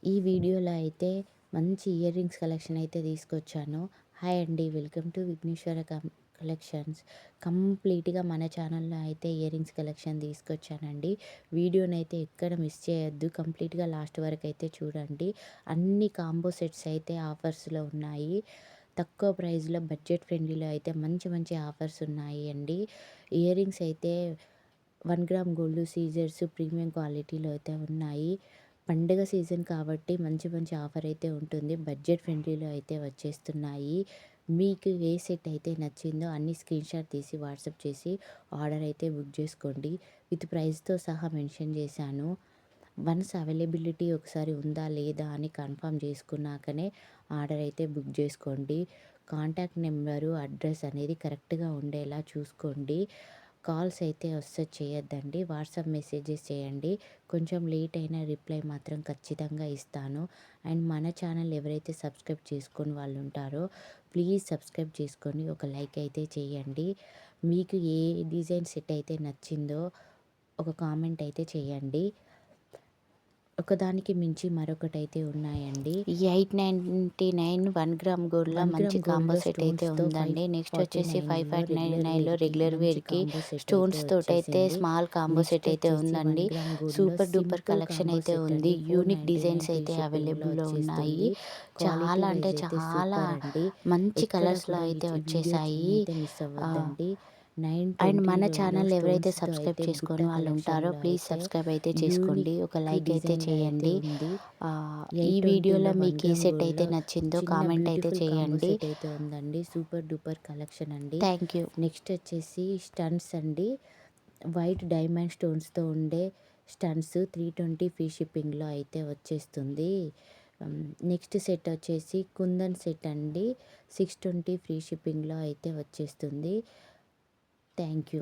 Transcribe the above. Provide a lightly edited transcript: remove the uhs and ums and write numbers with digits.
ఈ వీడియోలో అయితే మంచి ఇయర్ రింగ్స్ కలెక్షన్ అయితే తీసుకొచ్చాను. హాయ్ అండి, వెల్కమ్ టు విఘ్నేశ్వర కలెక్షన్స్. కంప్లీట్‌గా మన ఛానల్‌లో అయితే ఇయర్ రింగ్స్ కలెక్షన్ తీసుకొచ్చానండి. వీడియోనైతే ఎక్కడ మిస్ చేయొద్దు. కంప్లీట్‌గా లాస్ట్ వరకు అయితే చూడండి. అన్ని కాంబో సెట్స్ అయితే ఆఫర్స్‌లో ఉన్నాయి. తక్కువ ప్రైస్‌లో బడ్జెట్ ఫ్రెండ్లీలో అయితే మంచి మంచి ఆఫర్స్ ఉన్నాయి అండి. ఇయర్ రింగ్స్ అయితే 1 గ్రామ్ గోల్డ్ సీజర్స్ ప్రీమియం క్వాలిటీలో అయితే ఉన్నాయి. పండుగ సీజన్ కాబట్టి మంచి మంచి ఆఫర్ అయితే ఉంటుంది. బడ్జెట్ ఫ్రెండ్లీలో అయితే వచ్చేస్తున్నాయి. మీకు ఏ సెట్ అయితే నచ్చిందో అన్ని స్క్రీన్‌షాట్ తీసి వాట్సాప్ చేసి ఆర్డర్ అయితే బుక్ చేసుకోండి. విత్ ప్రైస్‌తో సహా మెన్షన్ చేశాను. వన్స్ అవైలబిలిటీ ఒకసారి ఉందా లేదా అని కన్ఫర్మ్ చేసుకున్నాకనే ఆర్డర్ అయితే బుక్ చేసుకోండి. కాంటాక్ట్ నెంబరు, అడ్రస్ అనేది కరెక్ట్‌గా ఉండేలా చూసుకోండి. కాల్స్ అయితే అస్సలు చేయొద్దండి. వాట్సాప్ మెసేజెస్ చేయండి. కొంచెం లేట్ అయినా రిప్లై మాత్రం ఖచ్చితంగా ఇస్తాను. అండ్ మన ఛానల్ ఎవరైతే సబ్స్క్రైబ్ చేసుకొని వాళ్ళు ఉంటారో ప్లీజ్ సబ్స్క్రైబ్ చేసుకొని ఒక లైక్ అయితే చేయండి. మీకు ఏ డిజైన్ సెట్ అయితే నచ్చిందో ఒక కామెంట్ అయితే చేయండి. ఒకదానికి మించి మరొకటైతే ఉన్నాయండి. 899 1 గ్రామ్ గోల్డ్‌లో 1 మంచి గ్రామ్ కాంబో గోల్డ్‌లో సెట్ అయితే స్టోన్స్‌తో ఉందండి. నెక్స్ట్ వచ్చేసి 5599లో 5599లో రెగ్యులర్ మంచి వేర్‌కి కాంబో సెట్ అయితే స్టోన్స్ తోటైతే వచ్చేసింది. స్మాల్ కాంబో నెక్స్ట్ సెట్ అయితే వచ్చేసి 1 ఉందండి. గ్రామ్ గోల్డ్‌లో super duper simple collection combo అయితే సెట్ ఉంది. అండి. యూనిక్ 499 డిజైన్స్ ఫ్రీ అయితే షిప్పింగ్‌లో అవైలబుల్‌లో ఉన్నాయి. వచ్చేస్తుంది. క్వాలిటీ చాలా అంటే వైస్ అయితే చాలా సూపర్ అండి. మంచి ఎక్కడ కలర్స్‌లో కూడా అయితే వీడియో వచ్చేసాయి. చిన్నైతే మిస్ ఆహ్, అవ్వద్దండి. అండ్ మన 920లో ఛానల్ ఎవరైతే స్టోన్స్‌తో సబ్స్క్రైబ్ అయితే బుట్ట చేసుకొని వాళ్ళు ఉంటారో కలెక్షన్‌లో ప్లీజ్ అయితే సబ్స్క్రైబ్ అయితే చేసుకోండి. ఒక యూనిక్ లైక్ అయితే డిజైన్‌లో అయితే చేయండి. ఉంది. ఈ వీడియోలో 820లో 1 మీకు ఏ గ్రామ్ సెట్ అయితే గోల్డ్‌లో నచ్చిందో చిన్న కామెంట్ అయితే బ్యూటిఫుల్ కాంబో చేయండి. సెట్ అయితే ఉందండి. సూపర్ డూపర్ కలెక్షన్ అండి. Thank you. నెక్స్ట్ వచ్చేసి స్టడ్స్ అండి. వైట్ డైమండ్ స్టోన్స్‌తో ఉండే స్టడ్స్ 320 ఫ్రీ షిప్పింగ్‌లో అయితే వచ్చేస్తుంది. నెక్స్ట్ సెట్ వచ్చేసి కుందన్ సెట్ అండి. 620 ఫ్రీ షిప్పింగ్‌లో అయితే వచ్చేస్తుంది. Thank you.